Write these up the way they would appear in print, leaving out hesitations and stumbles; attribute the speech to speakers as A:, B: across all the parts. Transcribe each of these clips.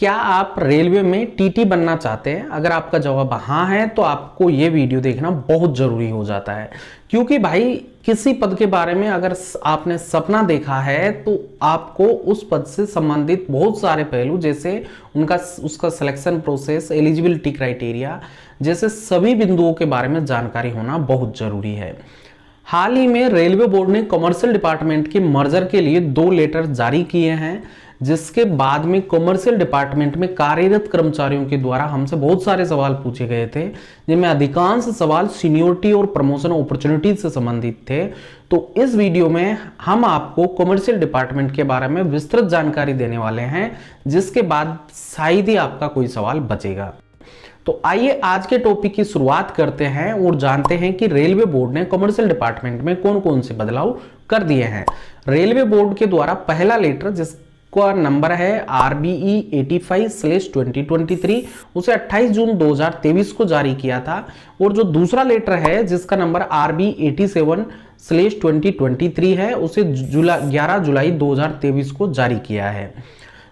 A: क्या आप रेलवे में टीटी बनना चाहते हैं? अगर आपका जवाब हाँ है तो आपको ये वीडियो देखना बहुत ज़रूरी हो जाता है, क्योंकि भाई किसी पद के बारे में अगर आपने सपना देखा है तो आपको उस पद से संबंधित बहुत सारे पहलू, जैसे उसका सिलेक्शन प्रोसेस, एलिजिबिलिटी क्राइटेरिया जैसे सभी बिंदुओं के बारे में जानकारी होना बहुत ज़रूरी है। हाल ही में रेलवे बोर्ड ने कमर्शियल डिपार्टमेंट के मर्जर के लिए 2 लेटर जारी किए हैं, जिसके बाद में कमर्शियल डिपार्टमेंट में कार्यरत कर्मचारियों के द्वारा हमसे बहुत सारे सवाल पूछे गए थे, जिनमें अधिकांश सवाल सीनियोरिटी और प्रमोशन अपॉर्चुनिटी से संबंधित थे। तो इस वीडियो में हम आपको कमर्शियल डिपार्टमेंट के बारे में विस्तृत जानकारी देने वाले हैं, जिसके बाद शायद ही आपका कोई सवाल बचेगा। तो आइए आज के टॉपिक की शुरुआत करते हैं और जानते हैं कि रेलवे बोर्ड ने कमर्शियल डिपार्टमेंट में कौन कौन से बदलाव कर दिए हैं। रेलवे बोर्ड के द्वारा पहला लेटर, जिसका नंबर है RBE 85/2023, उसे 28 जून 2023 को जारी किया था। और जो दूसरा लेटर है जिसका नंबर RB 87/2023 है, उसे 11 जुलाई 2023 को जारी किया है।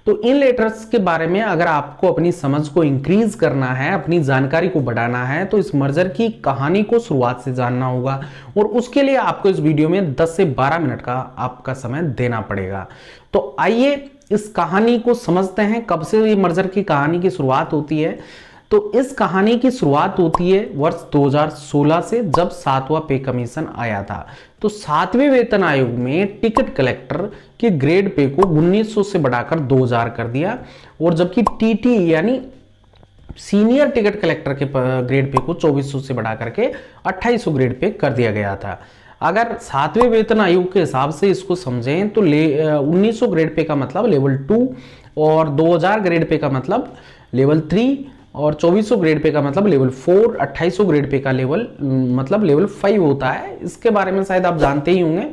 A: तो इन लेटर्स के बारे में अगर आपको अपनी समझ को इंक्रीज करना है, अपनी जानकारी को बढ़ाना है, तो इस मर्जर की कहानी को शुरुआत से जानना होगा और उसके लिए आपको इस वीडियो में 10 से 12 मिनट का आपका समय देना पड़ेगा। तो आइए इस कहानी को समझते हैं, कब से ये मर्जर की कहानी की शुरुआत होती है। तो इस कहानी की शुरुआत होती है वर्ष 2016 से, जब 7वां पे कमीशन आया था। तो 7वें वेतन आयोग में टिकट कलेक्टर के ग्रेड पे को 1900 से बढ़ाकर 2000 कर दिया, और जबकि टीटी यानी सीनियर टिकट कलेक्टर के ग्रेड पे को 2400 से बढ़ा करके 2800 ग्रेड पे कर दिया गया था। अगर 7वें वेतन आयोग के हिसाब से इसको समझें तो 1900 ग्रेड पे का मतलब लेवल 2, और 2000 ग्रेड पे का मतलब लेवल 3, और 2400 ग्रेड पे का मतलब लेवल 4, 2800 ग्रेड पे का लेवल मतलब लेवल 5 होता है। इसके बारे में शायद आप जानते ही होंगे।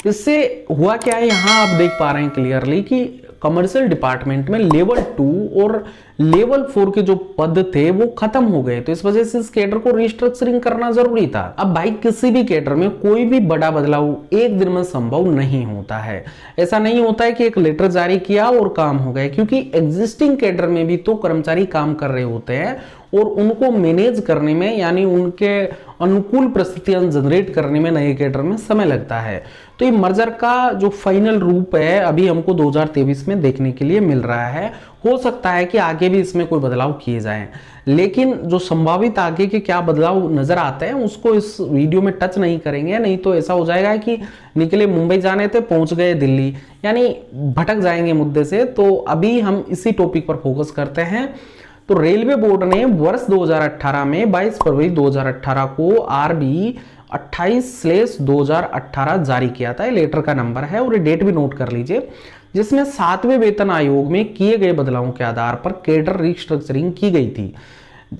A: इससे हुआ क्या है, यहाँ आप देख पा रहे हैं क्लियरली कि कमर्शियल डिपार्टमेंट में लेवल 2 और लेवल 4 के जो पद थे वो खत्म हो गए। तो इस वजह से इस कैडर को रिस्ट्रक्चरिंग करना जरूरी था। अब भाई किसी भी कैडर में कोई भी बड़ा बदलाव एक दिन में संभव नहीं होता है। ऐसा नहीं होता है कि एक लेटर जारी किया और काम हो गए, क्योंकि एग्जिस्टिंग कैडर में भी तो कर्मचारी काम कर रहे होते हैं और उनको मैनेज करने में, यानी उनके अनुकूल परिस्थितियां जनरेट करने में नए कैडर में समय लगता है। तो ये मर्जर का जो फाइनल रूप है अभी हमको 2023 में देखने के लिए मिल रहा है। हो सकता है कि आगे भी इसमें कोई बदलाव किए जाएं, लेकिन जो संभावित आगे के क्या बदलाव नजर आते हैं उसको इस वीडियो में टच नहीं करेंगे, नहीं तो ऐसा हो जाएगा कि निकले मुंबई जाने थे पहुंच गए दिल्ली, यानी भटक जाएंगे मुद्दे से। तो अभी हम इसी टॉपिक पर फोकस करते हैं। तो रेलवे बोर्ड ने वर्ष 2018 में 22 फरवरी 2018 को RB 28/2018 जारी किया था। लेटर का नंबर है और ये डेट भी नोट कर लीजिए, जिसमें 7वें वेतन आयोग में किए गए बदलावों के आधार पर कैडर रिस्ट्रक्चरिंग की गई थी।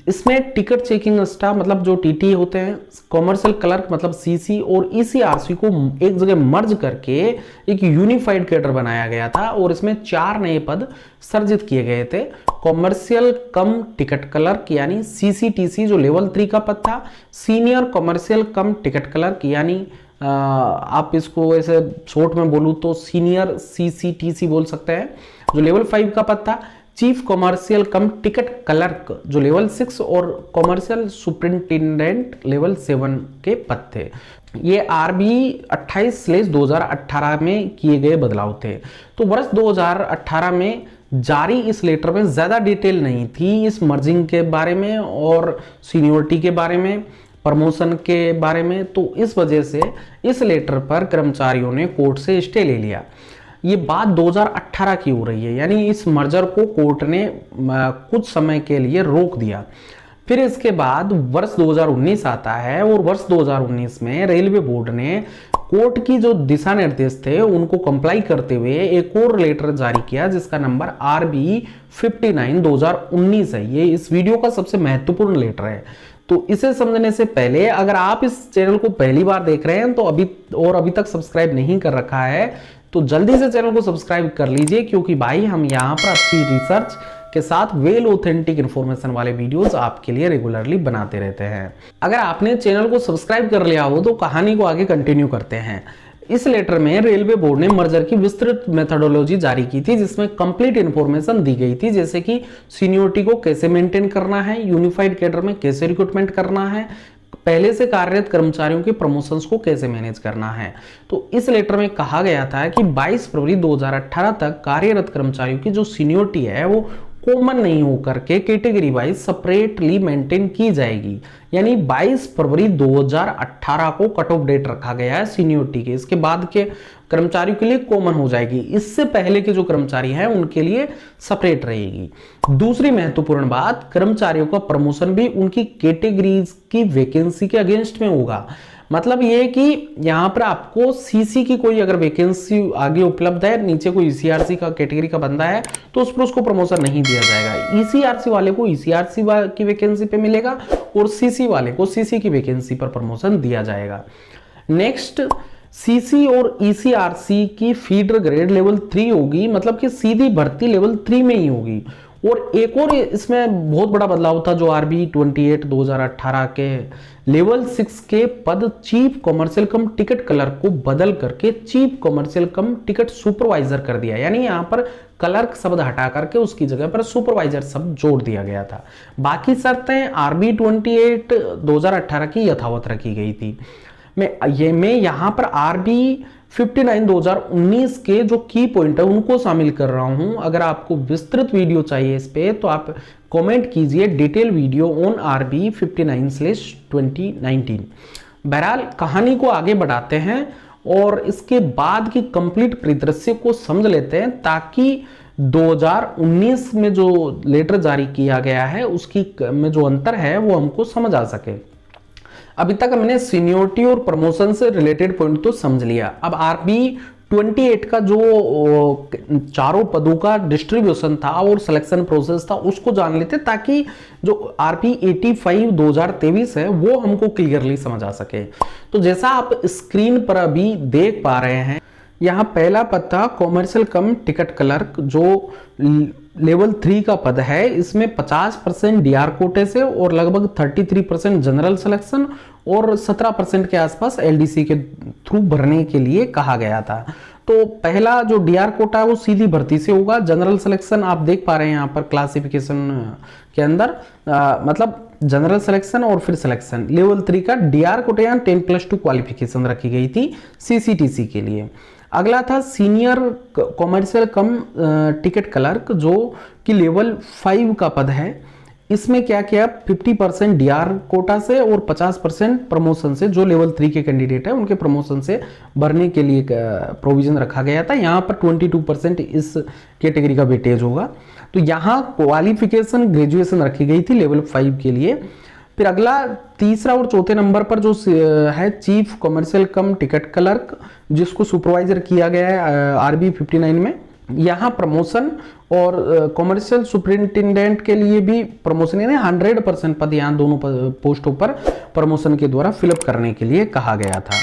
A: इसमें टिकट चेकिंग स्टाफ मतलब जो टीटी होते हैं, कॉमर्शियल क्लर्क मतलब CC और ECRC को एक जगह मर्ज करके एक यूनिफाइड कैडर बनाया गया था, और इसमें 4 नए पद सर्जित किए गए थे। कॉमर्शियल कम टिकट क्लर्क यानी CCTC जो लेवल 3 का पद था, सीनियर कॉमर्शियल कम टिकट क्लर्क यानी आप इसको ऐसे शॉर्ट में बोलूं तो सीनियर CCTC बोल सकते हैं, जो लेवल 5 का पद था। चीफ कॉमर्शियल कम टिकट क्लर्क जो लेवल 6 और कॉमर्शियल सुपरिंटेंडेंट लेवल 7 के पद थे। ये RB 28/2018 में किए गए बदलाव थे। तो वर्ष 2018 में जारी इस लेटर में ज्यादा डिटेल नहीं थी इस मर्जिंग के बारे में और सीनियोरिटी के बारे में, प्रमोशन के बारे में। तो इस वजह से इस लेटर पर कर्मचारियों ने कोर्ट से स्टे ले लिया। ये बात 2018 की हो रही है, यानी इस मर्जर को कोर्ट ने कुछ समय के लिए रोक दिया। फिर इसके बाद वर्ष 2019 आता है, और वर्ष 2019 में रेलवे बोर्ड ने कोर्ट की जो दिशा निर्देश थे उनको कंप्लाई करते हुए एक और लेटर जारी किया, जिसका नंबर RB 59/2019 है। ये इस वीडियो का सबसे महत्वपूर्ण लेटर है। तो इसे समझने से पहले अगर आप इस चैनल को पहली बार देख रहे हैं तो अभी तक सब्सक्राइब नहीं कर रखा है तो जल्दी से चैनल को सब्सक्राइब कर लीजिए, क्योंकि भाई हम यहाँ पर अच्छी रिसर्च के साथ वेल ऑथेंटिक इन्फॉर्मेशन वाले वीडियोस आपके लिए रेगुलरली बनाते रहते हैं। अगर आपने चैनल को सब्सक्राइब कर लिया हो तो कहानी को आगे कंटिन्यू करते हैं। इस लेटर में रेलवे बोर्ड ने मर्जर की विस्तृत मेथोडोलॉजी जारी की थी, जिसमें कंप्लीट इंफॉर्मेशन दी गई थी, जैसे कि सीनियोरिटी को कैसे मेंटेन करना है, यूनिफाइड कैडर में कैसे रिक्रूटमेंट करना है, पहले से कार्यरत कर्मचारियों के प्रमोशंस को कैसे मैनेज करना है। तो इस लेटर में कहा गया था कि 22 फरवरी 2018 तक कार्यरत कर्मचारियों की जो सीनियोरिटी है वो कॉमन नहीं होकर के कैटेगरी वाइज सेपरेटली मेंटेन की जाएगी। यानी 22 फरवरी 2018 को कट ऑफ डेट रखा गया है सीनियोरिटी के, इसके बाद के कर्मचारियों के लिए कॉमन हो जाएगी, इससे पहले के जो कर्मचारी हैं उनके लिए सेपरेट रहेगी। दूसरी महत्वपूर्ण बात, कर्मचारियों का प्रमोशन भी उनकी कैटेगरीज की वैकेंसी के अगेंस्ट में होगा। मतलब ये कि यहाँ पर आपको सीसी की कोई अगर वैकेंसी आगे उपलब्ध है, नीचे कोई ईसीआरसी का कैटेगरी का बंदा है, तो उस पर उसको प्रमोशन नहीं दिया जाएगा। ईसीआरसी वाले को ईसीआरसी की वैकेंसी पे मिलेगा और सीसी वाले को सीसी की वैकेंसी पर प्रमोशन दिया जाएगा। नेक्स्ट, सीसी और ईसीआरसी की फीडर ग्रेड लेवल 3 होगी, मतलब कि सीधी भर्ती लेवल 3 में ही होगी। और एक और इसमें बहुत बड़ा बदलाव था जो आरबी 28 2018 के लेवल 6 के पद चीफ कॉमर्शियल कम टिकट क्लर्क को बदल करके चीफ कॉमर्शियल कम टिकट सुपरवाइजर कर दिया। यानी यहाँ पर क्लर्क शब्द हटा करके उसकी जगह पर सुपरवाइजर शब्द जोड़ दिया गया था। बाकी शर्तें आरबी 28 2018 की यथावत रखी गई थी। मैं यहाँ पर आरबी 59 2019 के जो की पॉइंट है उनको शामिल कर रहा हूं। अगर आपको विस्तृत वीडियो चाहिए इस पे तो आप कमेंट कीजिए डिटेल वीडियो ऑन आरबी 59/2019। बहरहाल कहानी को आगे बढ़ाते हैं और इसके बाद की कंप्लीट परिदृश्य को समझ लेते हैं, ताकि 2019 में जो लेटर जारी किया गया है उसकी में जो अंतर है वो हमको समझ आ सके। अभी तक हमने सीनियोरिटी और प्रमोशन से रिलेटेड पॉइंट तो समझ लिया। अब आरबी 28 का जो चारों पदों का डिस्ट्रीब्यूशन था और सिलेक्शन प्रोसेस था उसको जान लेते, ताकि जो आरबी 85 2023 है वो हमको क्लियरली समझ आ सके। तो जैसा आप स्क्रीन पर अभी देख पा रहे हैं, यहाँ पहला पद था कॉमर्शियल कम टिकट क्लर्क, जो लेवल 3 का पद है। इसमें 50% डीआर कोटे से और लगभग 33% जनरल सिलेक्शन और 17% के आसपास एलडीसी के थ्रू भरने के लिए कहा गया था। तो पहला जो डीआर कोटा है वो सीधी भर्ती से होगा। जनरल सिलेक्शन आप देख पा रहे हैं यहाँ पर क्लासिफिकेशन के अंदर, मतलब जनरल सिलेक्शन और फिर सिलेक्शन। लेवल 3 का डीआर कोटे 10+2 क्वालिफिकेशन रखी गई थी सीसीटीसी के लिए। अगला था सीनियर कॉमर्शियल कम टिकट क्लर्क, जो कि लेवल 5 का पद है। इसमें क्या किया, 50% डीआर कोटा से और 50% प्रमोशन से, जो लेवल 3 के कैंडिडेट है उनके प्रमोशन से भरने के लिए प्रोविजन रखा गया था। यहाँ पर 22% इस कैटेगरी का वेटेज होगा। तो यहाँ क्वालिफिकेशन ग्रेजुएशन रखी गई थी लेवल 5 के लिए। फिर अगला तीसरा और चौथे नंबर पर जो है चीफ कॉमर्शियल कम टिकट क्लर्क, जिसको सुपरवाइजर किया गया है आरबी 59 में। यहाँ प्रमोशन और कॉमर्शियल सुपरिंटेंडेंट के लिए भी प्रमोशन, यानी 100% पद यहाँ दोनों पोस्टों पर प्रमोशन के द्वारा फिलअप करने के लिए कहा गया था।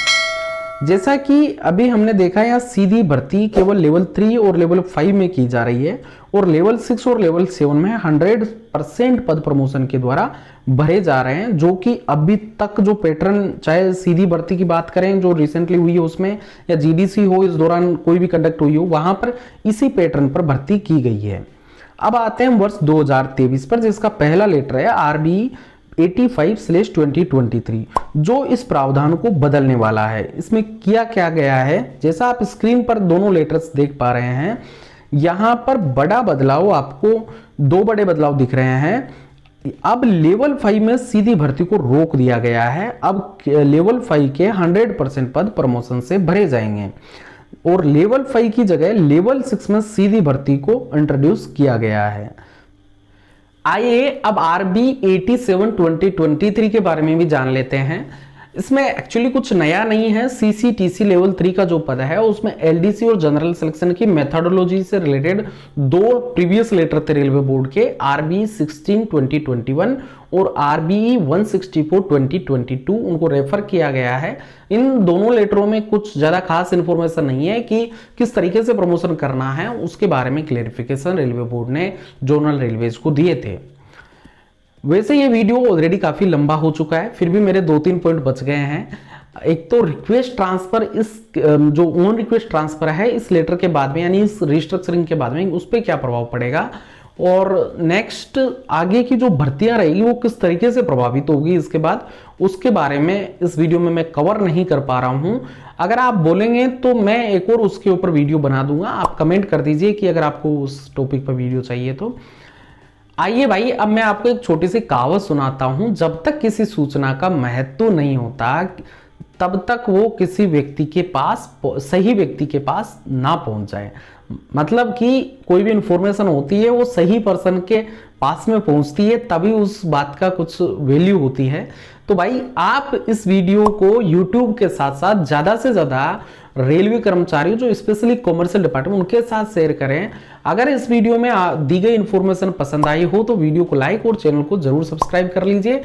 A: जैसा कि अभी हमने देखा, यहाँ सीधी भर्ती केवल लेवल 3 और लेवल 5 में की जा रही है और लेवल 6 और लेवल 7 में 100% पद प्रमोशन के द्वारा भरे जा रहे हैं। जो कि अभी तक जो पैटर्न, चाहे सीधी भर्ती की बात करें जो रिसेंटली हुई है उसमें, या जीडीसी हो इस दौरान कोई भी कंडक्ट हुई हो, वहां पर इसी पैटर्न पर भर्ती की गई है। अब आते हैं वर्ष 2023 पर, जिसका पहला लेटर है आरबी 85/2023, जो इस प्रावधान को बदलने वाला है। इसमें किया क्या गया है, जैसा आप स्क्रीन पर दोनों लेटर्स देख पा रहे हैं, यहां पर बड़ा बदलाव, आपको दो बड़े बदलाव दिख रहे हैं। अब लेवल 5 में सीधी भर्ती को रोक दिया गया है। अब लेवल 5 के 100% पद प्रमोशन से भरे जाएंगे और लेवल 5 की जगह लेवल 6 में सीधी भर्ती को इंट्रोड्यूस किया गया है। आइए अब आरबी 87/2023 के बारे में भी जान लेते हैं। इसमें एक्चुअली कुछ नया नहीं है। सीसीटीसी लेवल 3 का जो पद है उसमें एलडीसी और जनरल सिलेक्शन की मेथोडोलॉजी से रिलेटेड दो प्रीवियस लेटर थे रेलवे बोर्ड के, आरबी 16/2021 और आरबी 164/2022, उनको रेफर किया गया है। इन दोनों लेटरों में कुछ ज्यादा खास इंफॉर्मेशन नहीं है कि किस तरीके से प्रमोशन करना है, उसके बारे में क्लेरिफिकेशन रेलवे बोर्ड ने जोनल रेलवेज को दिए थे। वैसे ये वीडियो ऑलरेडी काफी लंबा हो चुका है, फिर भी मेरे 2-3 पॉइंट बच गए हैं। एक तो रिक्वेस्ट ट्रांसफर, इस जो ओन रिक्वेस्ट ट्रांसफर है इस लेटर के बाद में यानी इस रिस्ट्रक्चरिंग के बाद में उस पर क्या प्रभाव पड़ेगा, और नेक्स्ट आगे की जो भर्तियां रहेगी वो किस तरीके से प्रभावित होगी इसके बाद, उसके बारे में इस वीडियो में मैं कवर नहीं कर पा रहा हूं। अगर आप बोलेंगे तो मैं एक और उसके ऊपर वीडियो बना दूंगा, आप कमेंट कर दीजिए कि अगर आपको उस टॉपिक पर वीडियो चाहिए तो। आइए भाई, अब मैं आपको एक छोटी सी कहावत सुनाता हूं, जब तक किसी सूचना का महत्व नहीं होता तब तक वो किसी व्यक्ति के पास, सही व्यक्ति के पास ना पहुंच जाए। मतलब कि कोई भी इंफॉर्मेशन होती है वो सही पर्सन के पास में पहुंचती है तभी उस बात का कुछ वैल्यू होती है। तो भाई आप इस वीडियो को YouTube के साथ साथ ज्यादा से ज्यादा रेलवे कर्मचारियों जो स्पेशली कॉमर्शियल डिपार्टमेंट उनके साथ शेयर करें। अगर इस वीडियो में दी गई इंफॉर्मेशन पसंद आई हो तो वीडियो को लाइक और चैनल को जरूर सब्सक्राइब कर लीजिए,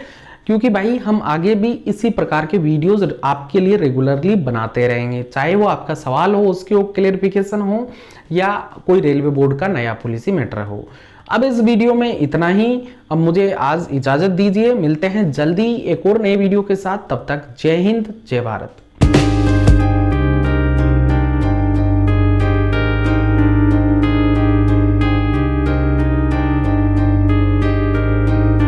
A: क्योंकि भाई हम आगे भी इसी प्रकार के वीडियोस आपके लिए रेगुलरली बनाते रहेंगे, चाहे वो आपका सवाल हो उसके क्लेरिफिकेशन हो या कोई रेलवे बोर्ड का नया पॉलिसी मैटर हो। अब इस वीडियो में इतना ही, अब मुझे आज इजाजत दीजिए, मिलते हैं जल्दी एक और नए वीडियो के साथ, तब तक जय हिंद जय भारत।